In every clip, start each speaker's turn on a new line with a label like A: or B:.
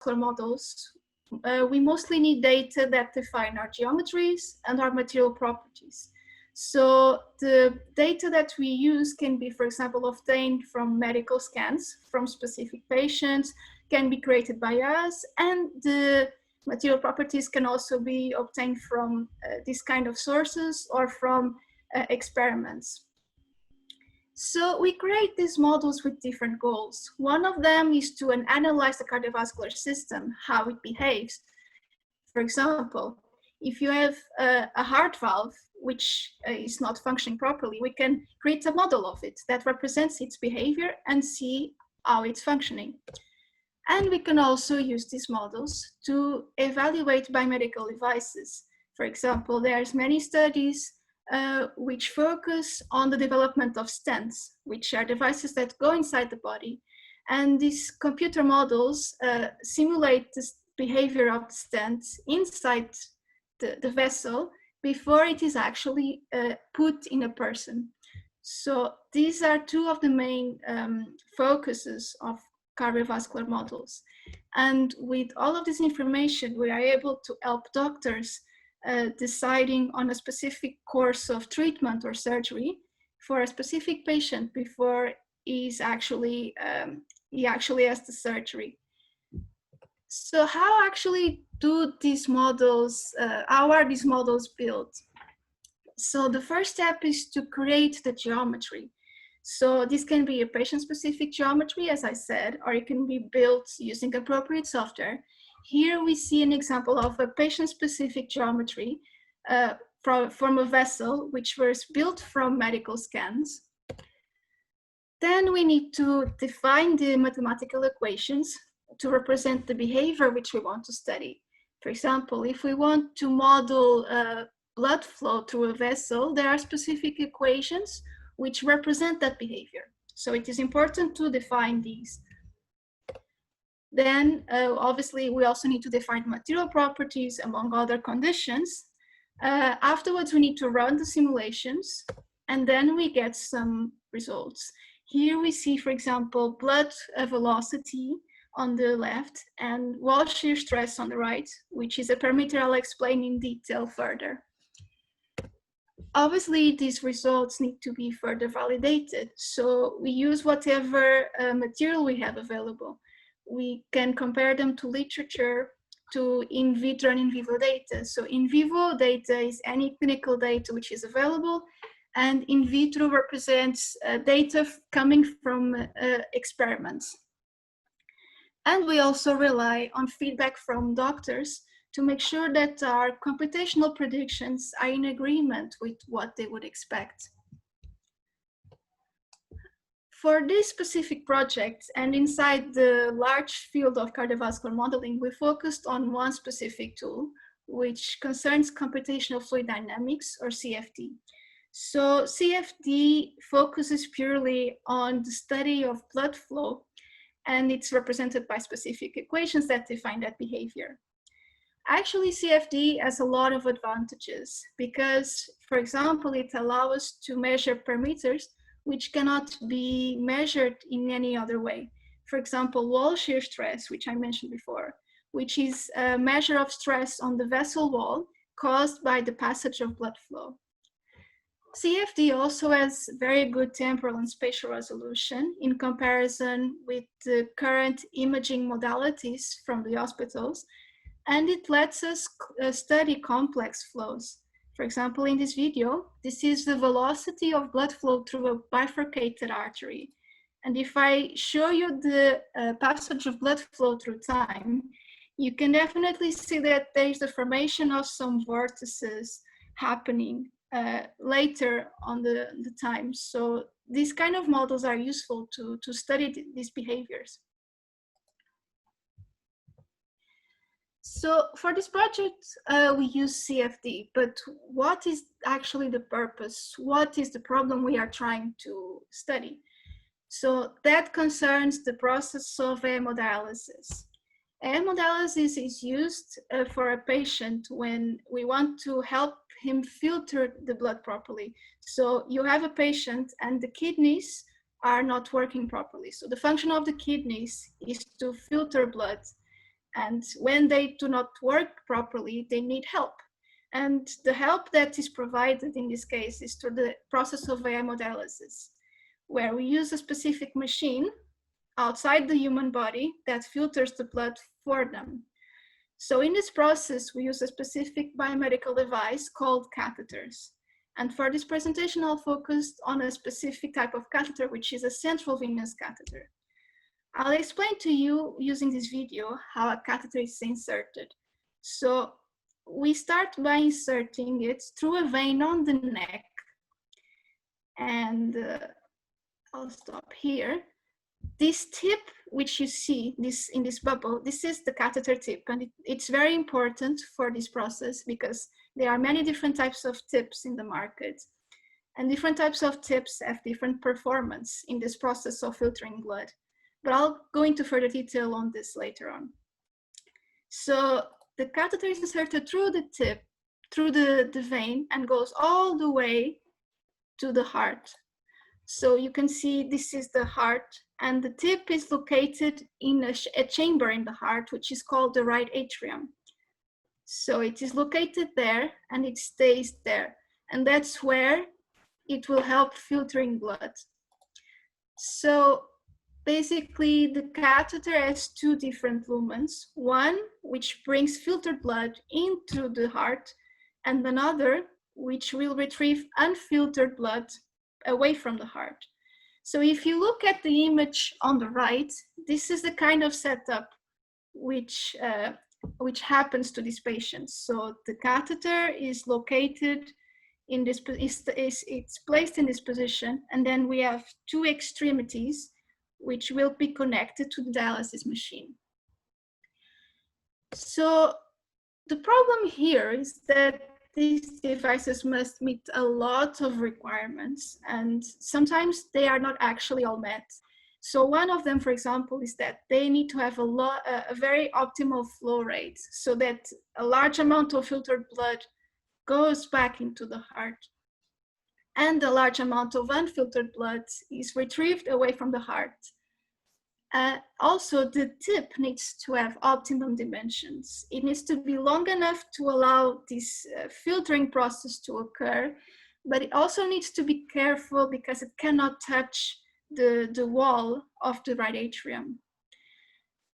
A: cardiovascular models, we mostly need data that define our geometries and our material properties. So the data that we use can be, for example, obtained from medical scans from specific patients, can be created by us, and the material properties can also be obtained from these kind of sources or from experiments. So we create these models with different goals. One of them is to analyze the cardiovascular system, how it behaves. For example, if you have a heart valve which is not functioning properly, we can create a model of it that represents its behavior and see how it's functioning. And we can also use these models to evaluate biomedical devices. For example, there's many studies which focus on the development of stents, which are devices that go inside the body. And these computer models simulate the behavior of the stent inside the vessel before it is actually put in a person. So these are two of the main focuses of cardiovascular models. And with all of this information, we are able to help doctors deciding on a specific course of treatment or surgery for a specific patient before he actually has the surgery. So how actually do these models, how are these models built? So the first step is to create the geometry. So this can be a patient-specific geometry, as I said, or it can be built using appropriate software. Here we see an example of a patient-specific geometry from a vessel which was built from medical scans. Then we need to define the mathematical equations to represent the behavior which we want to study. For example, if we want to model blood flow through a vessel, there are specific equations which represent that behavior. So it is important to define these. Then obviously we also need to define material properties among other conditions. Afterwards, we need to run the simulations, and then we get some results. Here we see, for example, blood velocity on the left and wall shear stress on the right, which is a parameter I'll explain in detail further. Obviously, these results need to be further validated. So we use whatever material we have available. We can compare them to literature, to in vitro and in vivo data. So in vivo data is any clinical data which is available, and in vitro represents data coming from experiments. And we also rely on feedback from doctors to make sure that our computational predictions are in agreement with what they would expect. For this specific project and inside the large field of cardiovascular modeling, we focused on one specific tool, which concerns computational fluid dynamics, or CFD. So CFD focuses purely on the study of blood flow, and it's represented by specific equations that define that behavior. Actually, CFD has a lot of advantages because, for example, it allows us to measure parameters which cannot be measured in any other way. For example, wall shear stress, which I mentioned before, which is a measure of stress on the vessel wall caused by the passage of blood flow. CFD also has very good temporal and spatial resolution in comparison with the current imaging modalities from the hospitals, and it lets us study complex flows. For example, in this video, this is the velocity of blood flow through a bifurcated artery. And if I show you the passage of blood flow through time, you can definitely see that there is the formation of some vortices happening later on the time. So these kind of models are useful to study these behaviors. So for this project, we use CFD, but what is actually the purpose? What is the problem we are trying to study? So that concerns the process of hemodialysis. Hemodialysis is used for a patient when we want to help him filter the blood properly. So you have a patient and the kidneys are not working properly. So the function of the kidneys is to filter blood. And when they do not work properly, they need help. And the help that is provided in this case is through the process of hemodialysis, where we use a specific machine outside the human body that filters the blood for them. So in this process, we use a specific biomedical device called catheters. And for this presentation, I'll focus on a specific type of catheter, which is a central venous catheter. I'll explain to you using this video how a catheter is inserted. So we start by inserting it through a vein on the neck. And I'll stop here. This tip, which you see in this bubble, this is the catheter tip. And it's very important for this process because there are many different types of tips in the market. And different types of tips have different performance in this process of filtering blood. But I'll go into further detail on this later on. So the catheter is inserted through the tip, through the vein, and goes all the way to the heart. So you can see this is the heart, and the tip is located in a chamber in the heart, which is called the right atrium. So it is located there, and it stays there. And that's where it will help filtering blood. So basically, the catheter has two different lumens, one which brings filtered blood into the heart, and another which will retrieve unfiltered blood away from the heart. So if you look at the image on the right, this is the kind of setup which happens to these patients. So the catheter is located in this, it's placed in this position, and then we have two extremities which will be connected to the dialysis machine. So the problem here is that these devices must meet a lot of requirements, and sometimes they are not actually all met. So one of them, for example, is that they need to have a very optimal flow rate so that a large amount of filtered blood goes back into the heart, and a large amount of unfiltered blood is retrieved away from the heart. Also, the tip needs to have optimum dimensions. It needs to be long enough to allow this filtering process to occur, but it also needs to be careful because it cannot touch the wall of the right atrium.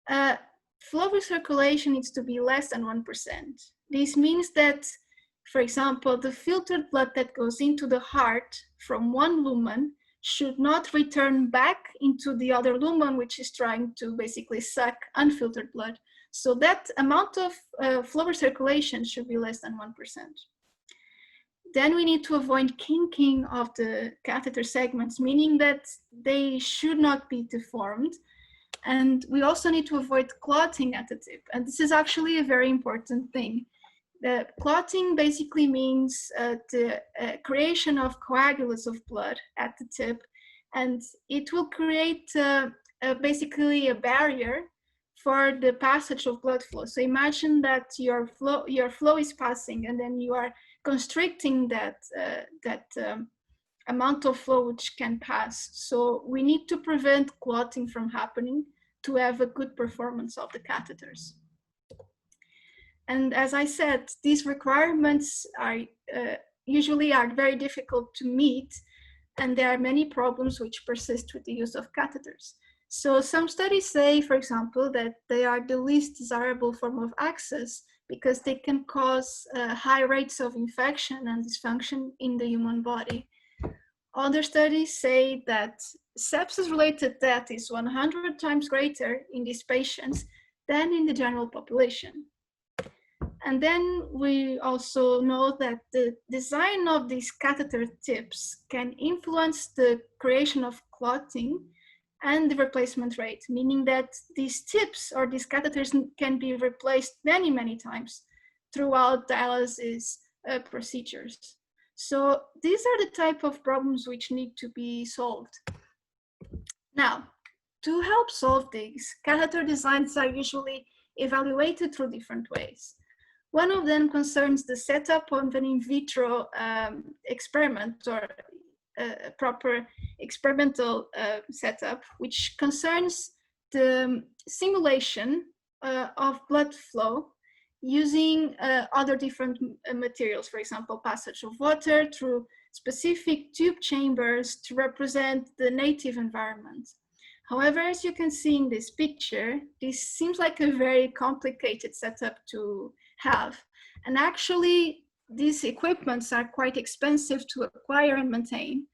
A: Flow recirculation needs to be less than 1%. This means that, for example, the filtered blood that goes into the heart from one lumen should not return back into the other lumen, which is trying to basically suck unfiltered blood. So that amount of flow recirculation should be less than 1%. Then we need to avoid kinking of the catheter segments, meaning that they should not be deformed. And we also need to avoid clotting at the tip. And this is actually a very important thing. The clotting basically means the creation of coagulants of blood at the tip, and it will create basically a barrier for the passage of blood flow. So imagine that your flow is passing, and then you are constricting that amount of flow which can pass. So we need to prevent clotting from happening to have a good performance of the catheters. And as I said, these requirements are usually very difficult to meet, and there are many problems which persist with the use of catheters. So some studies say, for example, that they are the least desirable form of access because they can cause high rates of infection and dysfunction in the human body. Other studies say that sepsis-related death is 100 times greater in these patients than in the general population. And then we also know that the design of these catheter tips can influence the creation of clotting and the replacement rate, meaning that these tips or these catheters can be replaced many, many times throughout dialysis procedures. So these are the type of problems which need to be solved. Now, to help solve these, catheter designs are usually evaluated through different ways. One of them concerns the setup of an in vitro experiment or a proper experimental setup, which concerns the simulation of blood flow using other different materials, for example, passage of water through specific tube chambers to represent the native environment. However, as you can see in this picture, this seems like a very complicated setup to have. And actually, these equipments are quite expensive to acquire and maintain.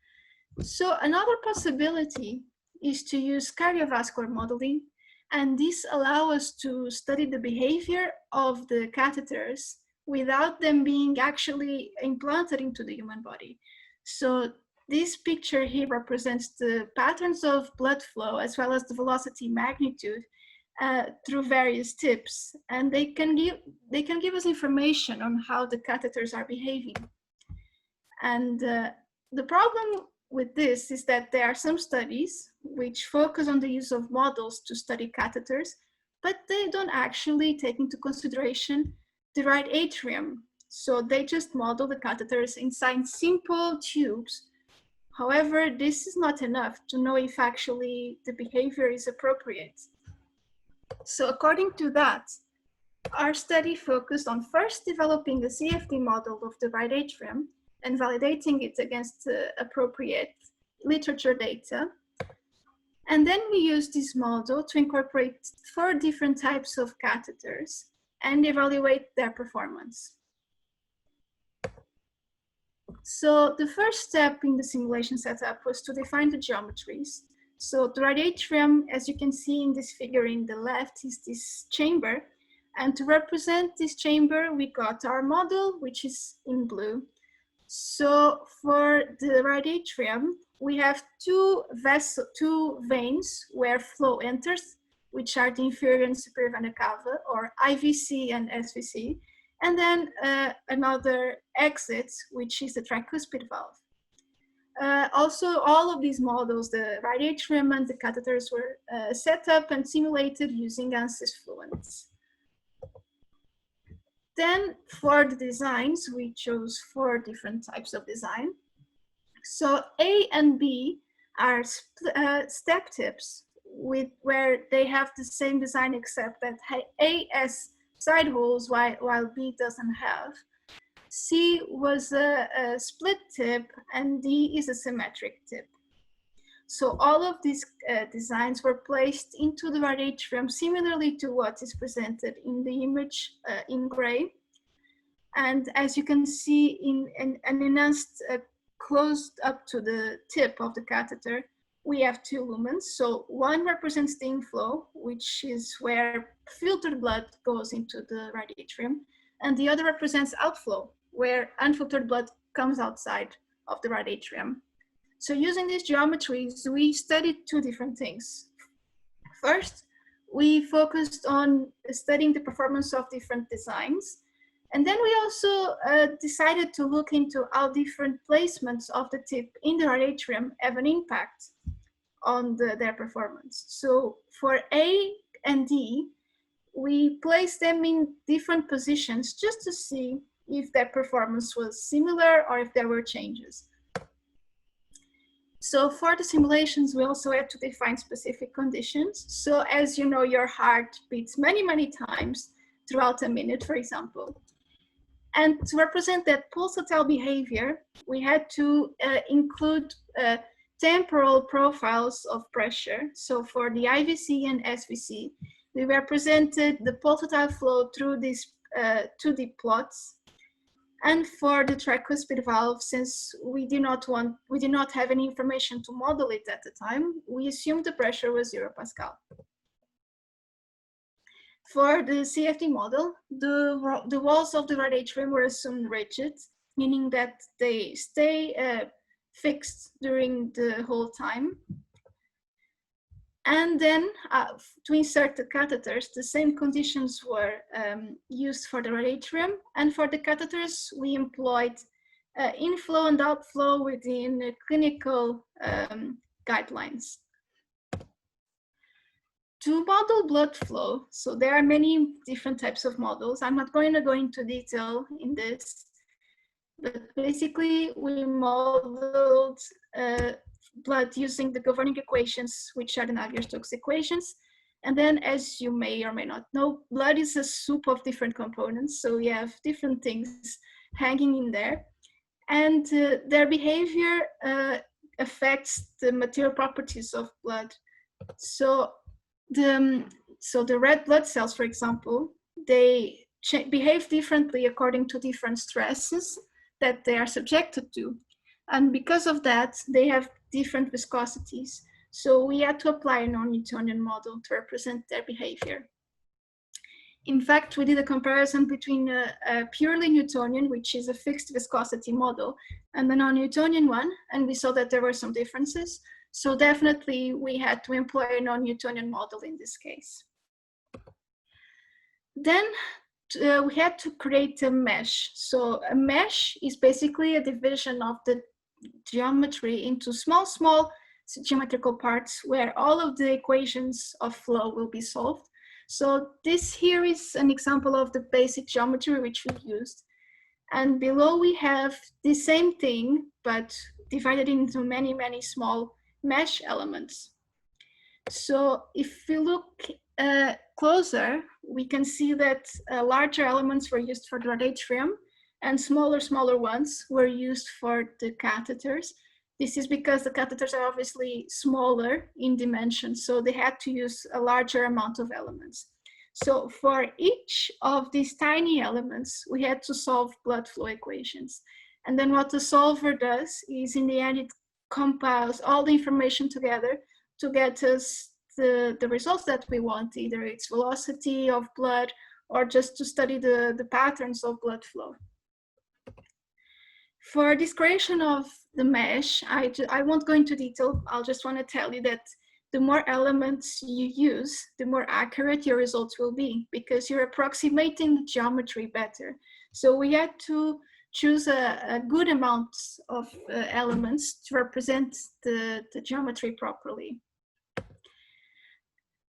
A: So another possibility is to use cardiovascular modeling, and this allows us to study the behavior of the catheters without them being actually implanted into the human body. So this picture here represents the patterns of blood flow as well as the velocity magnitude through various tips, and they can give us information on how the catheters are behaving. And the problem with this is that there are some studies which focus on the use of models to study catheters, but they don't actually take into consideration the right atrium. So they just model the catheters inside simple tubes. However, this is not enough to know if actually the behavior is appropriate. So according to that, our study focused on first developing a CFD model of the right atrium and validating it against appropriate literature data. And then we used this model to incorporate 4 different types of catheters and evaluate their performance. So the first step in the simulation setup was to define the geometries. So the right atrium, as you can see in this figure in the left, is this chamber. And to represent this chamber, we got our model, which is in blue. So for the right atrium, we have two veins where flow enters, which are the inferior and superior vena cava, or IVC and SVC, and then another exit, which is the tricuspid valve. Also, all of these models, the right atrium and the catheters, were set up and simulated using ANSYS Fluent. Then for the designs, we chose 4 different types of design. So A and B are step tips where they have the same design except that A has side holes while B doesn't have. C was a split tip and D is a symmetric tip. So all of these designs were placed into the right atrium similarly to what is presented in the image in gray. And as you can see in an enhanced closed up to the tip of the catheter, we have 2 lumens. So one represents the inflow, which is where filtered blood goes into the right atrium, and the other represents outflow, where unfiltered blood comes outside of the right atrium. So using these geometries, we studied 2 different things. First, we focused on studying the performance of different designs. And then we also decided to look into how different placements of the tip in the right atrium have an impact on their performance. So for A and D, we placed them in different positions just to see if their performance was similar or if there were changes. So for the simulations, we also had to define specific conditions. So as you know, your heart beats many, many times throughout a minute, for example. And to represent that pulsatile behavior, we had to include temporal profiles of pressure. So for the IVC and SVC, we represented the pulsatile flow through these 2D plots. And for the tricuspid valve, since we did not have any information to model it at the time, we assumed the pressure was 0 Pascal. For the CFD model, the walls of the right atrium were assumed rigid, meaning that they stay fixed during the whole time. And then to insert the catheters, the same conditions were used for the right atrium. And for the catheters, we employed inflow and outflow within clinical guidelines. To model blood flow, so there are many different types of models. I'm not going to go into detail in this, but basically we modeled blood using the governing equations, which are the Navier-Stokes equations. And then, as you may or may not know, blood is a soup of different components. So you have different things hanging in there. And their behavior affects the material properties of blood. So the red blood cells, for example, they behave differently according to different stresses that they are subjected to. And because of that, they have different viscosities. So we had to apply a non-Newtonian model to represent their behavior. In fact, we did a comparison between a purely Newtonian, which is a fixed viscosity model, and the non-Newtonian one, and we saw that there were some differences. So definitely we had to employ a non-Newtonian model in this case. Then we had to create a mesh. So a mesh is basically a division of the geometry into small geometrical parts where all of the equations of flow will be solved. So this here is an example of the basic geometry which we've used. And below we have the same thing, but divided into many small mesh elements. So if we look closer, we can see that larger elements were used for the atrium and smaller ones were used for the catheters. This is because the catheters are obviously smaller in dimension, so they had to use a larger amount of elements. So for each of these tiny elements, we had to solve blood flow equations. And then what the solver does is, in the end, it compiles all the information together to get us the results that we want, either its velocity of blood or just to study the patterns of blood flow. For this creation of the mesh, I won't go into detail. I'll just want to tell you that the more elements you use, the more accurate your results will be, because you're approximating the geometry better. So we had to choose a good amount of elements to represent the geometry properly.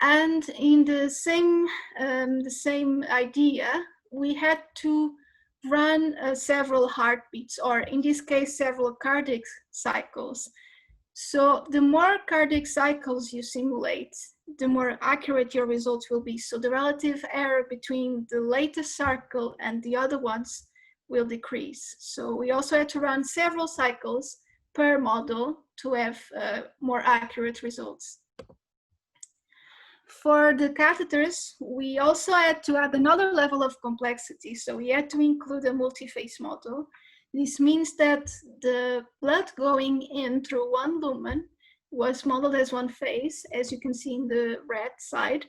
A: And in the same idea, we had to run several heartbeats, or in this case, several cardiac cycles. So the more cardiac cycles you simulate, the more accurate your results will be. So the relative error between the latest cycle and the other ones will decrease. So we also had to run several cycles per model to have more accurate results. For the catheters, we also had to add another level of complexity. So we had to include a multi-phase model. This means that the blood going in through one lumen was modeled as one phase, as you can see in the red side.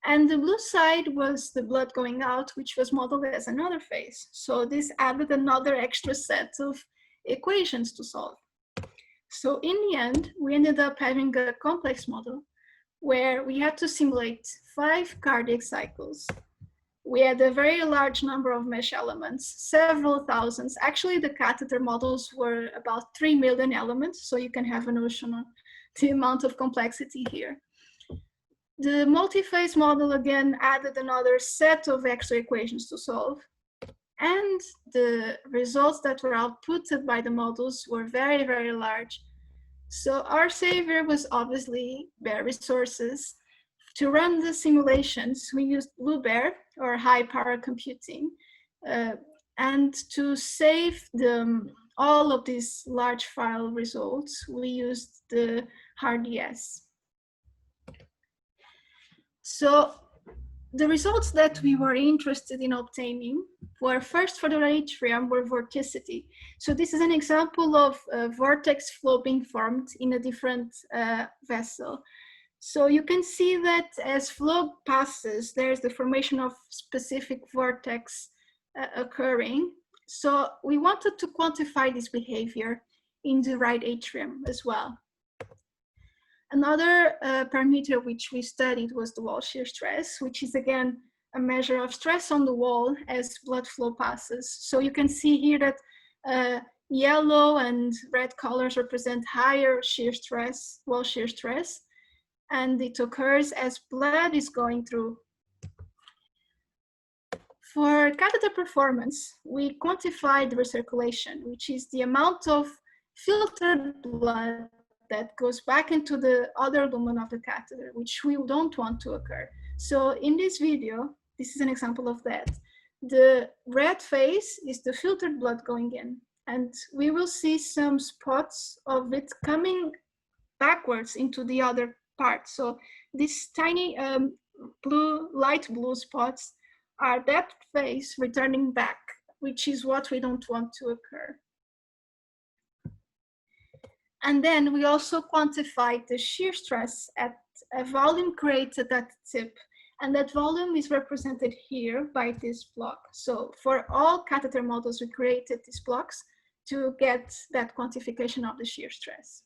A: And the blue side was the blood going out, which was modeled as another phase. So this added another extra set of equations to solve. So in the end, we ended up having a complex model where we had to simulate 5 cardiac cycles. We had a very large number of mesh elements, several thousands. Actually, the catheter models were about 3 million elements, so you can have a notion of the amount of complexity here. The multi-phase model again added another set of extra equations to solve. And the results that were outputted by the models were very large. So our savior was obviously BEAR resources. To run the simulations, we used BlueBear, or high power computing. And to save all of these large file results, we used the HardDS. So the results that we were interested in obtaining were, first, for the atrium, were vorticity. So this is an example of a vortex flow being formed in a different vessel. So you can see that as flow passes, there's the formation of specific vortex occurring. So we wanted to quantify this behavior in the right atrium as well. Another parameter which we studied was the wall shear stress, which is again a measure of stress on the wall as blood flow passes. So you can see here that yellow and red colors represent higher shear stress, wall shear stress, and it occurs as blood is going through. For catheter performance, we quantified recirculation, which is the amount of filtered blood that goes back into the other lumen of the catheter, which we don't want to occur. So in this video, this is an example of that. The red phase is the filtered blood going in, and we will see some spots of it coming backwards into the other part. So these tiny light blue spots are that phase returning back, which is what we don't want to occur. And then we also quantified the shear stress at a volume created at the tip. And that volume is represented here by this block. So for all catheter models, we created these blocks to get that quantification of the shear stress.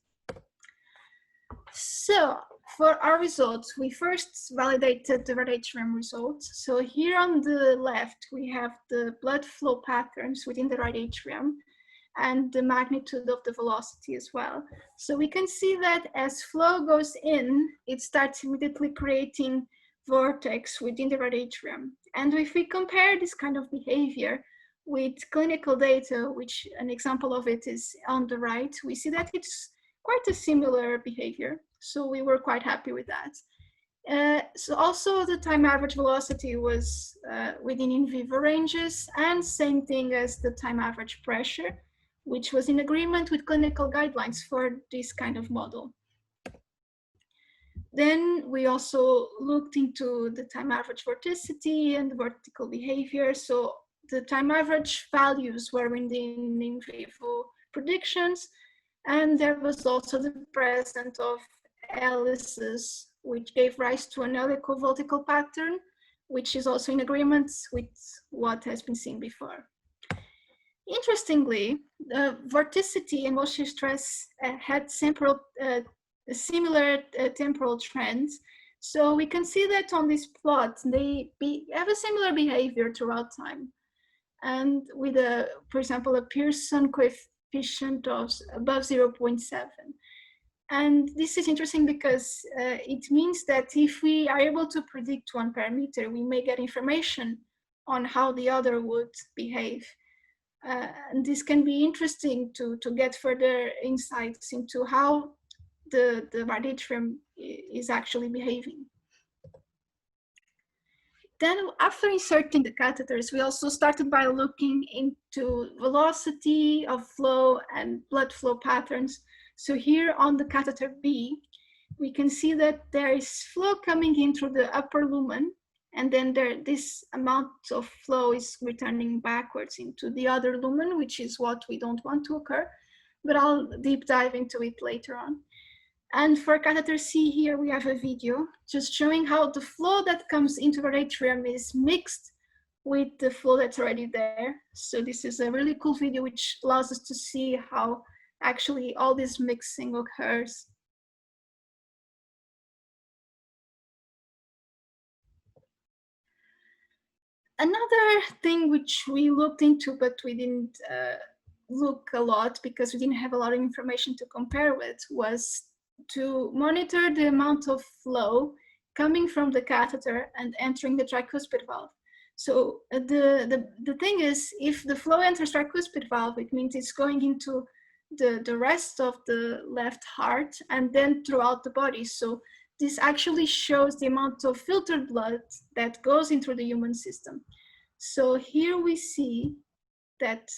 A: So for our results, we first validated the atrium results. So here on the left, we have the blood flow patterns within the right atrium and the magnitude of the velocity as well. So we can see that as flow goes in, it starts immediately creating vortex within the right atrium. And if we compare this kind of behavior with clinical data, which an example of it is on the right, we see that it's quite a similar behavior. So we were quite happy with that. So also the time average velocity was within in vivo ranges, and same thing as the time average pressure, which was in agreement with clinical guidelines for this kind of model. Then we also looked into the time average vorticity and the vertical behavior. So the time average values were within in vivo predictions, and there was also the presence of helices, which gave rise to an helicovoltical pattern, which is also in agreement with what has been seen before. Interestingly, the vorticity and shear stress had similar temporal trends. So we can see that on this plot, they have a similar behavior throughout time. And with, for example, a Pearson coefficient of above 0.7. And this is interesting because it means that if we are able to predict one parameter, we may get information on how the other would behave. And this can be interesting to get further insights into how the right atrium is actually behaving. Then after inserting the catheters, we also started by looking into velocity of flow and blood flow patterns. So here on the catheter B, we can see that there is flow coming in through the upper lumen, and then this amount of flow is returning backwards into the other lumen, which is what we don't want to occur, but I'll deep dive into it later on. And for catheter C here, we have a video just showing how the flow that comes into the atrium is mixed with the flow that's already there. So this is a really cool video which allows us to see how actually all this mixing occurs. Another thing which we looked into, but we didn't look a lot because we didn't have a lot of information to compare with, was to monitor the amount of flow coming from the catheter and entering the tricuspid valve. So the thing is, if the flow enters tricuspid valve, it means it's going into the rest of the left heart and then throughout the body. So this actually shows the amount of filtered blood that goes into the human system. So here we see that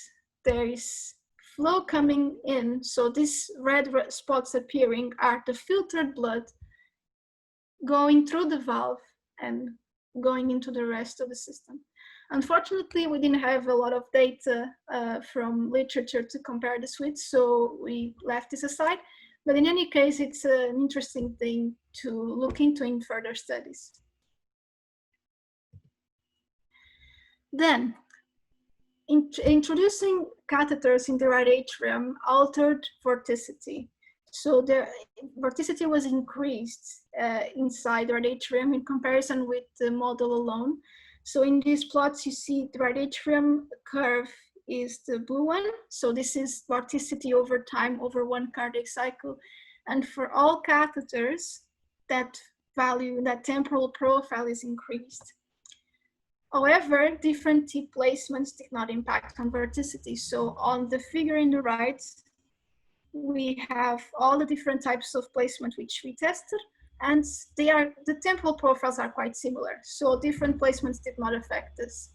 A: there is flow coming in. So these red spots appearing are the filtered blood going through the valve and going into the rest of the system. Unfortunately, we didn't have a lot of data from literature to compare this with, so we left this aside. But in any case, it's an interesting thing to look into in further studies. Then, introducing catheters in the right atrium altered vorticity. So the vorticity was increased inside the right atrium in comparison with the model alone. So in these plots, you see the right atrium curve is the blue one. So this is vorticity over time over one cardiac cycle. And for all catheters, that value, that temporal profile is increased. However, different tip placements did not impact on vorticity. So on the figure in the right, we have all the different types of placement which we tested, and the temporal profiles are quite similar. So different placements did not affect this.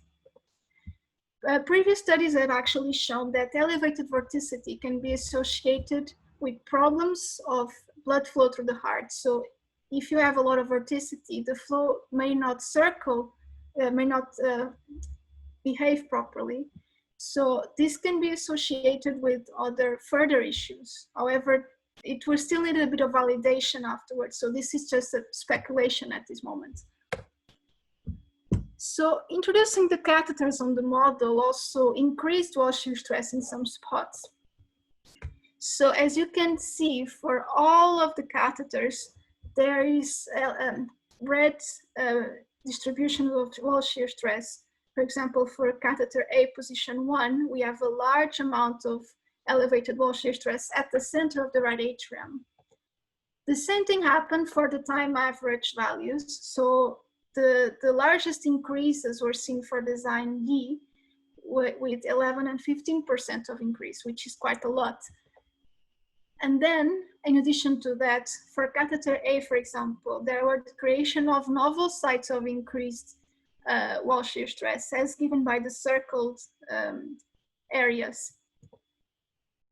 A: Previous studies have actually shown that elevated vorticity can be associated with problems of blood flow through the heart. So if you have a lot of vorticity, the flow may not behave properly. So this can be associated with other further issues. However, it will still need a bit of validation afterwards. So this is just a speculation at this moment. So introducing the catheters on the model also increased wall shear stress in some spots. So as you can see, for all of the catheters, there is a red distribution of wall shear stress. For example, for catheter A position 1, we have a large amount of elevated wall shear stress at the center of the right atrium. The same thing happened for the time average values. So the largest increases were seen for design D with 11 and 15% of increase, which is quite a lot. And then, in addition to that, for catheter A, for example, there were the creation of novel sites of increased wall shear stress, as given by the circled areas.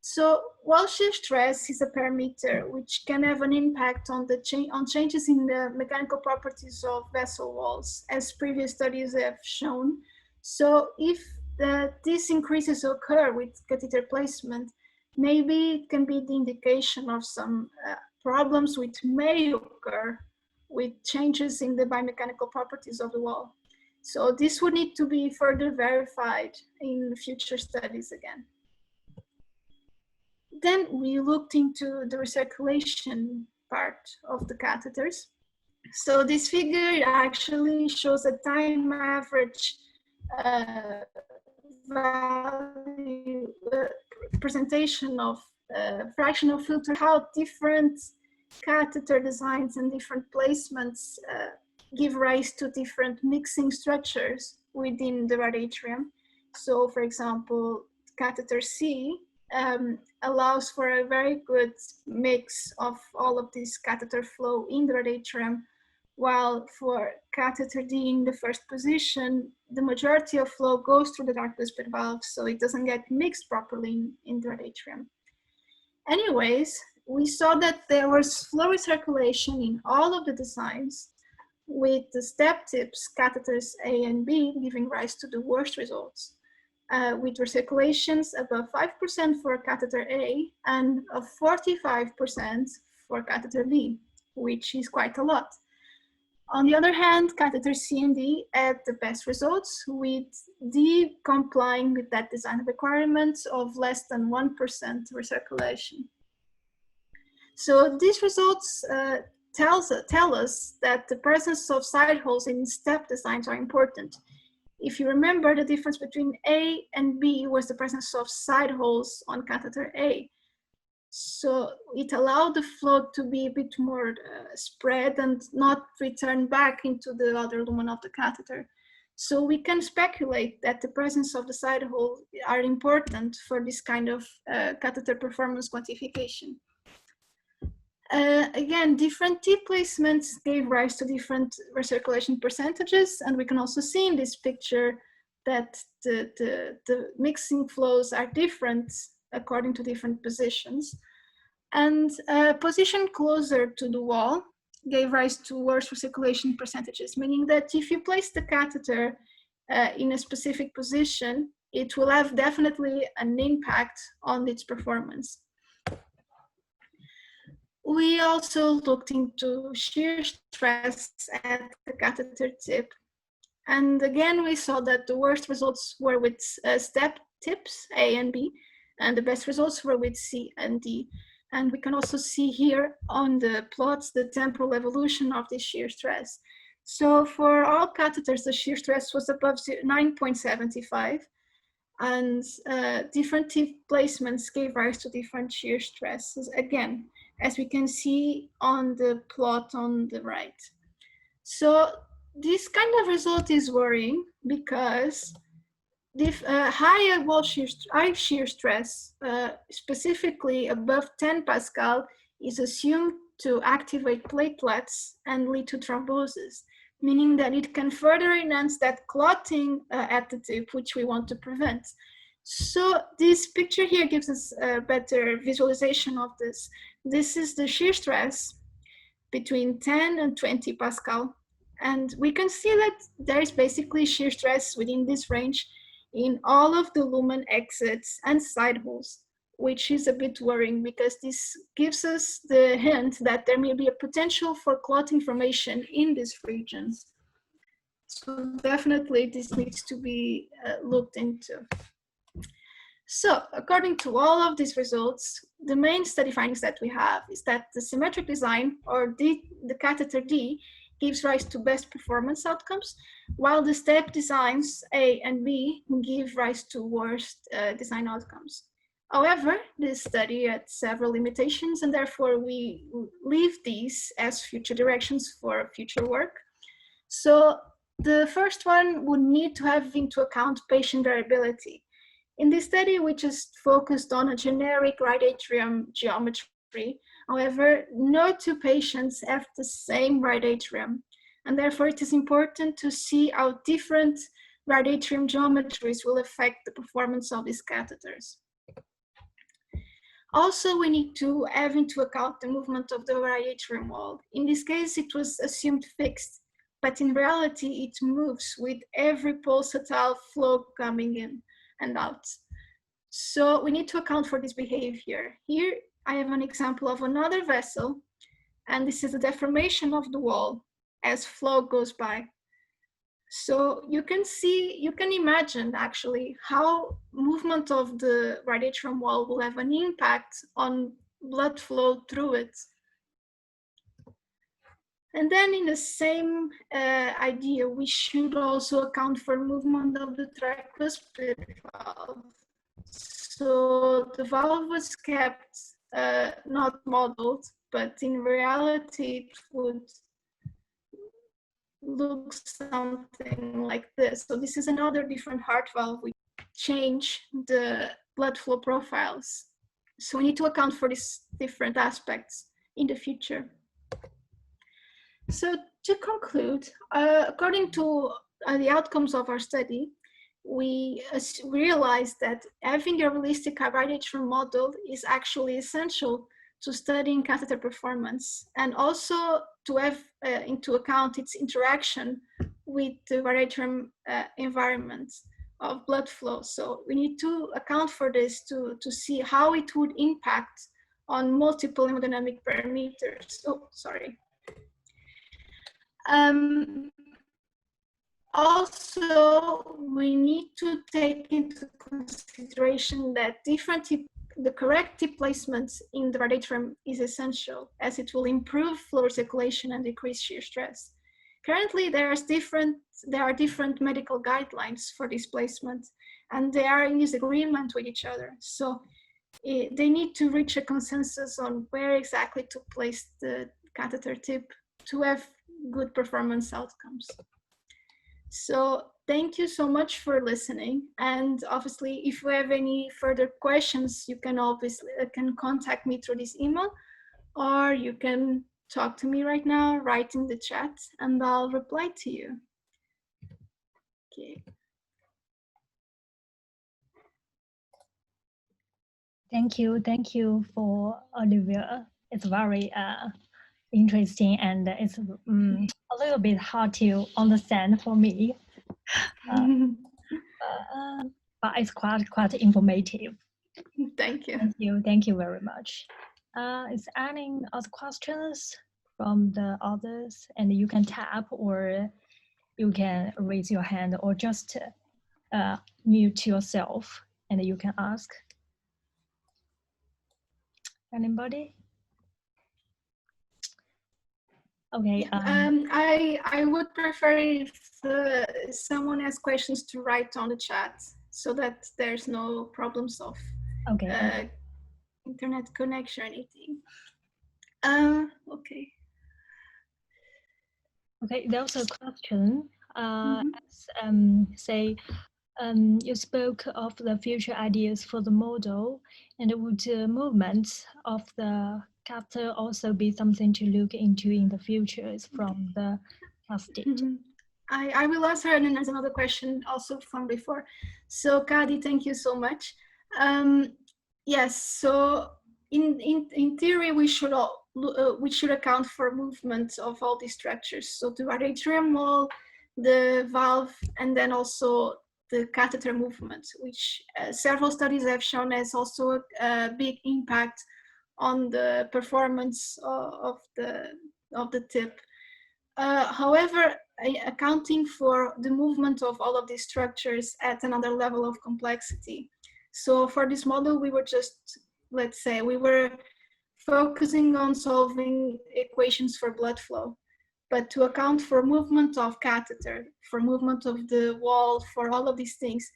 A: So wall shear stress is a parameter which can have an impact on the changes in the mechanical properties of vessel walls, as previous studies have shown. So if these increases occur with catheter placement, maybe it can be the indication of some problems which may occur with changes in the biomechanical properties of the wall. So this would need to be further verified in future studies again. Then we looked into the recirculation part of the catheters. So this figure actually shows a time average value presentation of fractional filter, how different catheter designs and different placements give rise to different mixing structures within the right atrium. So for example, catheter C allows for a very good mix of all of this catheter flow in the right atrium, while for catheter D in the first position, the majority of flow goes through the dark whispered valve, so it doesn't get mixed properly in the right atrium. Anyways, we saw that there was flow recirculation in all of the designs, with the step tips, catheters A and B, giving rise to the worst results. With recirculations above 5% for catheter A and of 45% for catheter B, which is quite a lot. On the other hand, catheter C and D had the best results, with D complying with that design requirement of less than 1% recirculation. So these results tell us that the presence of side holes in step designs are important. If you remember, the difference between A and B was the presence of side holes on catheter A. So it allowed the flow to be a bit more spread and not return back into the other lumen of the catheter. So we can speculate that the presence of the side hole are important for this kind of catheter performance quantification. Again, different T placements gave rise to different recirculation percentages, and we can also see in this picture that the mixing flows are different according to different positions. And position closer to the wall gave rise to worse recirculation percentages, meaning that if you place the catheter in a specific position, it will have definitely an impact on its performance. We also looked into shear stress at the catheter tip. And again, we saw that the worst results were with step tips, A and B, and the best results were with C and D. And we can also see here on the plots the temporal evolution of the shear stress. So for all catheters, the shear stress was above 9.75, and different tip placements gave rise to different shear stresses, again, as we can see on the plot on the right. So this kind of result is worrying because higher high shear stress, specifically above 10 Pascal, is assumed to activate platelets and lead to thrombosis, meaning that it can further enhance that clotting at the tip, which we want to prevent. So this picture here gives us a better visualization of this. This is the shear stress between 10 and 20 Pascal. And we can see that there is basically shear stress within this range in all of the lumen exits and side holes, which is a bit worrying because this gives us the hint that there may be a potential for clotting formation in these regions. So definitely this needs to be looked into. So according to all of these results, the main study findings that we have is that the symmetric design, or the catheter D, gives rise to best performance outcomes, while the step designs A and B give rise to worst design outcomes. However, this study had several limitations, and therefore we leave these as future directions for future work. So the first one would need to have into account patient variability. In this study, we just focused on a generic right atrium geometry. However, no two patients have the same right atrium, and therefore it is important to see how different right atrium geometries will affect the performance of these catheters. Also, we need to have into account the movement of the right atrium wall. In this case, it was assumed fixed, but in reality, it moves with every pulsatile flow coming in and out. So we need to account for this behavior. Here, I have an example of another vessel, and this is a deformation of the wall as flow goes by. So you can see, you can imagine actually how movement of the right atrium wall will have an impact on blood flow through it. And then in the same idea, we should also account for movement of the tricuspid valve. So the valve was kept not modeled, but in reality, it would look something like this. So this is another different heart valve. We change the blood flow profiles. So we need to account for these different aspects in the future. So to conclude, according to the outcomes of our study, we realized that having a realistic right atrium model is actually essential to studying catheter performance, and also to have into account its interaction with the right atrium environment of blood flow. So we need to account for this to see how it would impact on multiple hemodynamic parameters. Oh, sorry. Also, we need to take into consideration that the correct tip placement in the right atrium is essential, as it will improve flow circulation and decrease shear stress. Currently, there are different medical guidelines for this placement, and they are in disagreement with each other. So they need to reach a consensus on where exactly to place the catheter tip to have good performance outcomes. So thank you so much for listening. And obviously, if you have any further questions, you can contact me through this email, or you can talk to me right now, write in the chat, and I'll reply to you. Okay.
B: Thank you for Olivia. It's very interesting, and it's a little bit hard to understand for me. But it's quite informative.
A: Thank you.
B: Thank you very much. Is any other questions from the others? And you can tap, or you can raise your hand, or just mute yourself and you can ask. Anybody? Okay.
A: I would prefer if someone has questions to write on the chat, so that there's no problems of internet connection or anything. Okay.
B: Okay, there's a question. Say, You spoke of the future ideas for the model, and would movements of the catheter also be something to look into in the future from the past date?
A: Mhm. I will answer, and then there's another question also from before. So Kadi, thank you so much. Yes, so in theory, we should account for movement of all these structures. So the atrium wall, the valve, and then also the catheter movement, which several studies have shown has also a big impact on the performance of the tip. However, accounting for the movement of all of these structures at another level of complexity. So for this model, we were just, let's say, we were focusing on solving equations for blood flow. But to account for movement of catheter, for movement of the wall, for all of these things,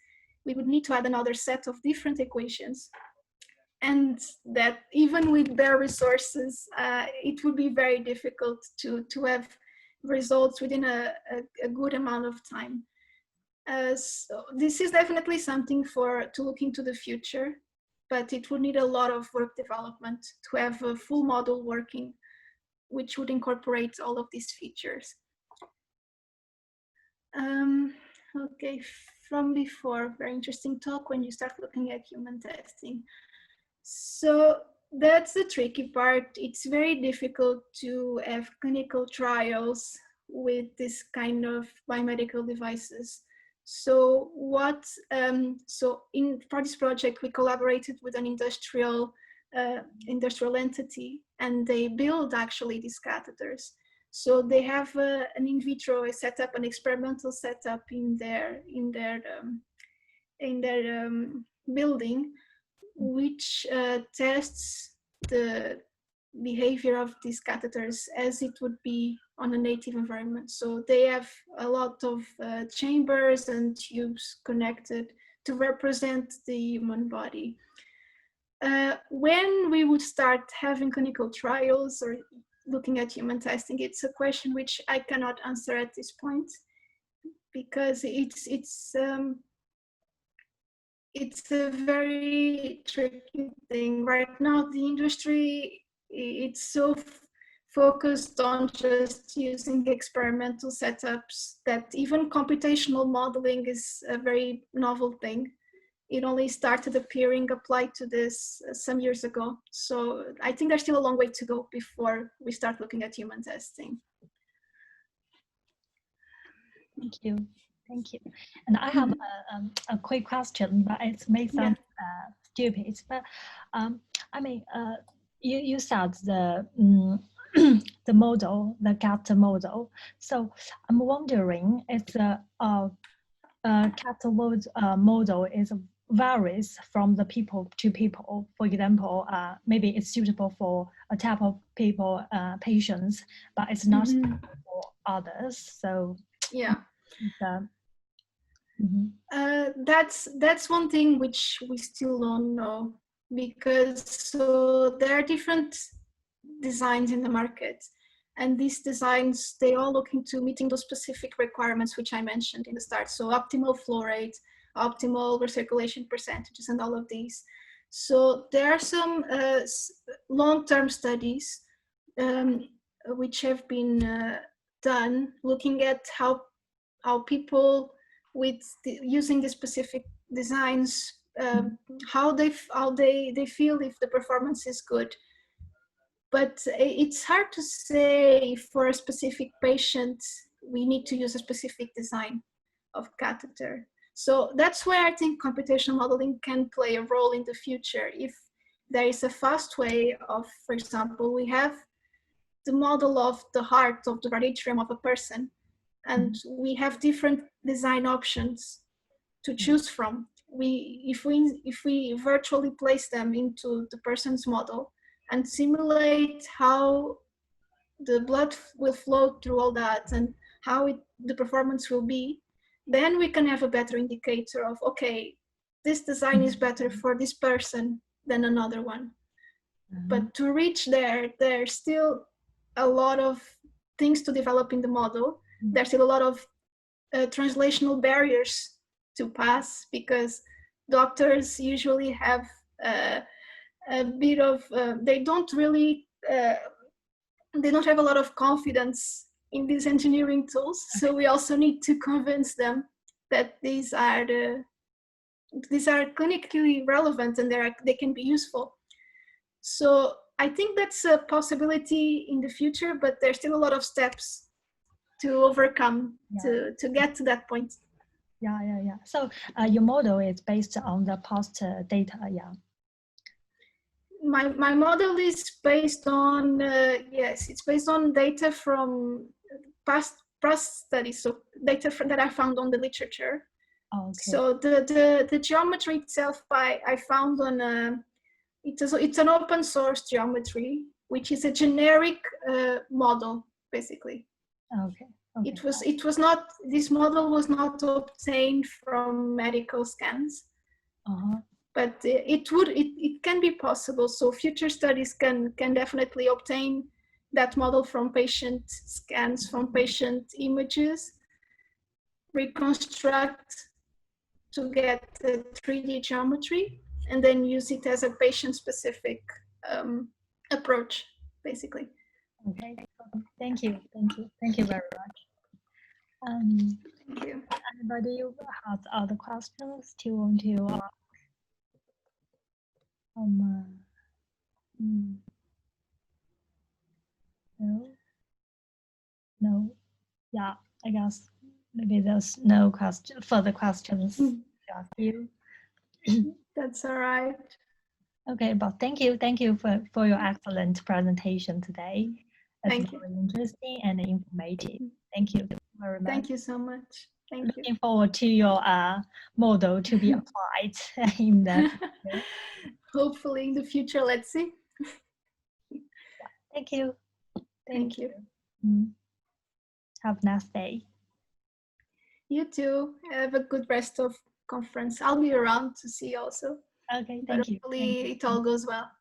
A: we would need to add another set of different equations. And that even with their resources, it would be very difficult to have results within a good amount of time. So this is definitely something to look into the future, but it would need a lot of work development to have a full model working, which would incorporate all of these features. Okay, from before, very interesting talk when you start looking at human testing. So that's the tricky part. It's very difficult to have clinical trials with this kind of biomedical devices. So for this project, we collaborated with an industrial entity, and they build actually these catheters. So they have an in vitro setup, an experimental setup in their building, which tests the behavior of these catheters as it would be on a native environment. So they have a lot of chambers and tubes connected to represent the human body. When we would start having clinical trials or looking at human testing, it's a question which I cannot answer at this point, because it's a very tricky thing. Right now, the industry, it's so focused on just using experimental setups that even computational modeling is a very novel thing. It only started applied to this some years ago. So I think there's still a long way to go before we start looking at human testing.
B: Thank you. Thank you. And I have a quick question, but it may sound stupid. But I mean, you said the the model, the catheter model. So I'm wondering if the catheter model is varies from the people to people. For example, maybe it's suitable for a type of people, patients, but it's not for others. So
A: yeah.
B: Mm-hmm.
A: That's one thing which we still don't know, because so there are different designs in the market, and these designs, they all look into meeting those specific requirements which I mentioned in the start. So optimal flow rate, optimal recirculation percentages, and all of these. So there are some long-term studies which have been done looking at how people using the specific designs, how they feel if the performance is good. But it's hard to say for a specific patient we need to use a specific design of catheter. So that's where I think computational modeling can play a role in the future. If there is a fast way of, for example, we have the model of the heart of the atrium of a person, and we have different design options to choose from. If we virtually place them into the person's model and simulate how the blood will flow through all that and how the performance will be, then we can have a better indicator of, okay, this design is better for this person than another one. But to reach there, there's still a lot of things to develop in the model. There's still a lot of translational barriers to pass, because doctors usually have a bit of, they don't have a lot of confidence in these engineering tools. So we also need to convince them that these are clinically relevant and they can be useful. So I think that's a possibility in the future, but there's still a lot of steps to overcome to get to that point.
B: Yeah. So your model is based on the past data, yeah.
A: My model is based on, yes, it's based on data from past studies, so data that I found on the literature.
B: Okay.
A: So the geometry itself I found on it's an open source geometry, which is a generic model, basically.
B: Okay.
A: It was not, this model was not obtained from medical scans. But it can be possible. So future studies can definitely obtain that model from patient scans, from patient images, reconstruct to get the 3D geometry, and then use it as a patient-specific approach, basically.
B: Okay. Thank you very much.
A: Thank you.
B: Anybody has other questions? Do you want to ask? No. Yeah, I guess maybe there's no further questions to ask you.
A: That's all right.
B: Okay, but thank you for your excellent presentation today. It's very interesting and informative. Thank you very much.
A: Thank you so much. Thank you.
B: Looking forward to your model to be applied in the future.
A: Hopefully in the future, let's see.
B: Thank you.
A: Thank you.
B: Have a nice day.
A: You too. Have a good rest of conference. I'll be around to see you also.
B: Okay, thank you.
A: Hopefully it all goes well.